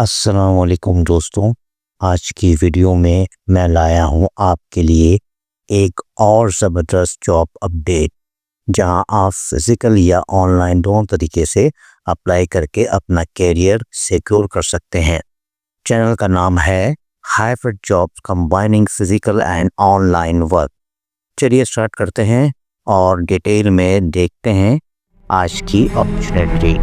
السلام علیکم دوستوں، آج کی ویڈیو میں لایا ہوں آپ کے لیے ایک اور زبردست جاب اپڈیٹ، جہاں آپ فزیکل یا آن لائن دونوں طریقے سے اپلائی کر کے اپنا کیریئر سیکیور کر سکتے ہیں۔ چینل کا نام ہے hybrid jobs combining physical and on line work. چلیے اسٹارٹ کرتے ہیں اور ڈیٹیل میں دیکھتے ہیں آج کی اپرچونیٹی۔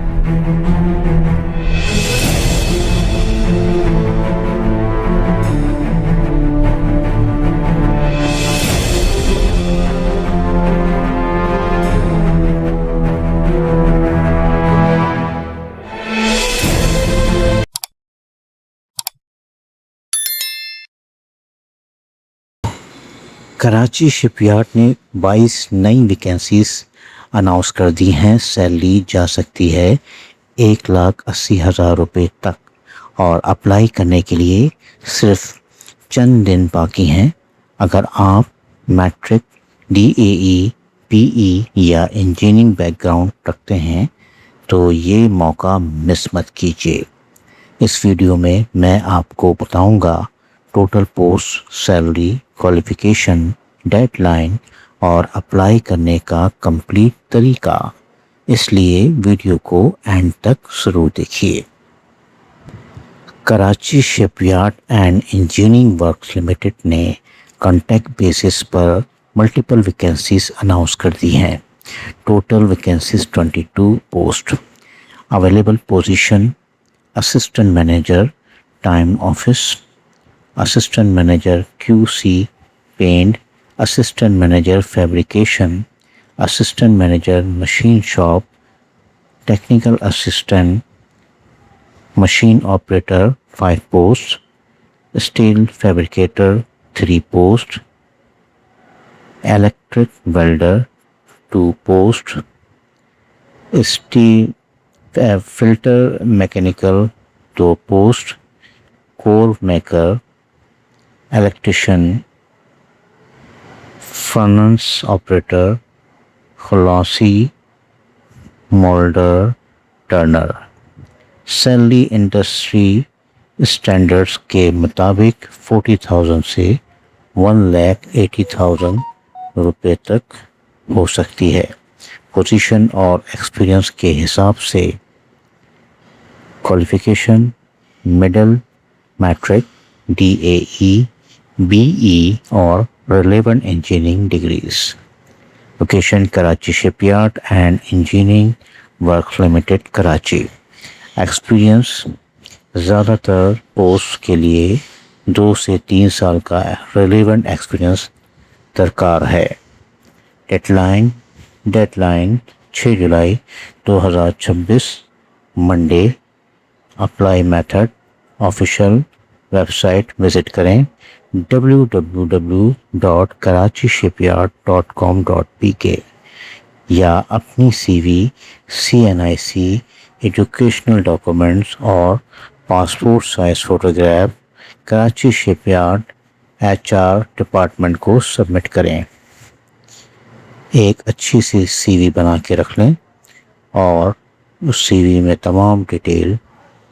کراچی شپ یارڈ نے 22 نئی ویکینسیز اناؤنس کر دی ہیں۔ سیلری جا سکتی ہے 1,80,000 روپے تک، اور اپلائی کرنے کے لیے صرف چند دن باقی ہیں۔ اگر آپ میٹرک، DAE، PE یا انجینئرنگ بیک گراؤنڈ رکھتے ہیں تو یہ موقع مس مت کیجیے۔ اس ویڈیو میں آپ کو بتاؤں گا total post, salary, qualification, deadline اور اپلائی کرنے کا کمپلیٹ طریقہ، اس لیے ویڈیو کو اینڈ تک ضرور دیکھیے۔ Karachi shipyard and engineering works limited نے کانٹریکٹ بیسس پر ملٹیپل ویکینسیز اناؤنس کر دی ہیں۔ Total vacancies 22 post available. Position: assistant manager time office, assistant manager QC paint, assistant manager fabrication, assistant manager machine shop, technical assistant machine operator 5 post, steel fabricator 3 post, electric welder 2 post, fitter mechanical 2 post, core maker, electrician, furnace operator, خلاصی، moulder, turner. Salary industry standards کے مطابق 40,000 سے 1,80,000 روپے تک ہو سکتی ہے۔ Position اور experience کے حساب سے qualification: middle, matric, DAE، BE اور relevant engineering degrees. Location: Karachi shipyard and engineering works limited, Karachi. Experience: زیادہ تر پوسٹ کے لیے 2 سے 3 سال کا ریلیونٹ ایکسپیرئنس درکار ہے۔ Deadline 6 July 2026 Monday. Apply method: official website visit کریں www.karachishipyard.com.pk یا اپنی CV، CNIC، ایجوکیشنل ڈاکومنٹس اور passport size photograph Karachi shipyard HR department کو سبمٹ کریں۔ ایک اچھی سی CV بنا کے رکھ لیں اور اس CV میں تمام ڈیٹیل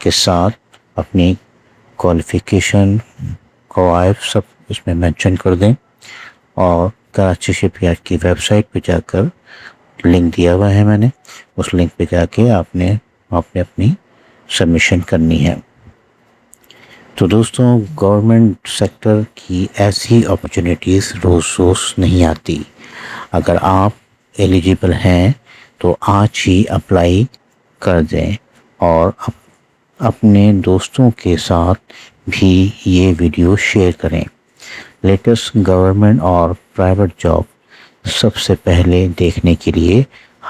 کے ساتھ اپنی کوالیفیکیشن، قواعد سب اس میں مینشن کر دیں، اور کراچی شپ یارڈ کی ویب سائٹ پہ جا کر لنک دیا ہوا ہے میں نے، اس لنک پہ جا کے آپ نے اپنی سبمیشن کرنی ہے۔ تو دوستوں، گورنمنٹ سیکٹر کی ایسی اپرچونیٹیز روز روز نہیں آتی۔ اگر آپ ایلیجیبل ہیں تو آج ہی اپلائی کر دیں، اور اپنے دوستوں کے ساتھ بھی یہ ویڈیو شیئر کریں۔ لیٹسٹ گورنمنٹ اور پرائیویٹ جاب سب سے پہلے دیکھنے کے لیے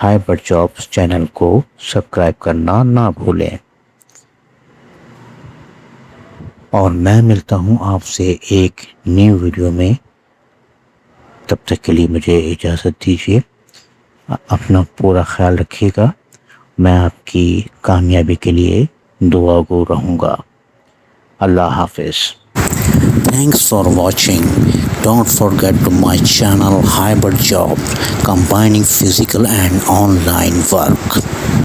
ہائبرڈ جابس چینل کو سبسکرائب کرنا نہ بھولیں۔ اور میں ملتا ہوں آپ سے ایک نیو ویڈیو میں، تب تک کے لیے مجھے اجازت دیجیے۔ اپنا پورا خیال رکھیے گا، میں آپ کی کامیابی کے لیے دعا گو رہوں گا۔ اللہ حافظ۔ Thanks for watching. Don't forget to my channel Hybrid Job, combining physical and online work.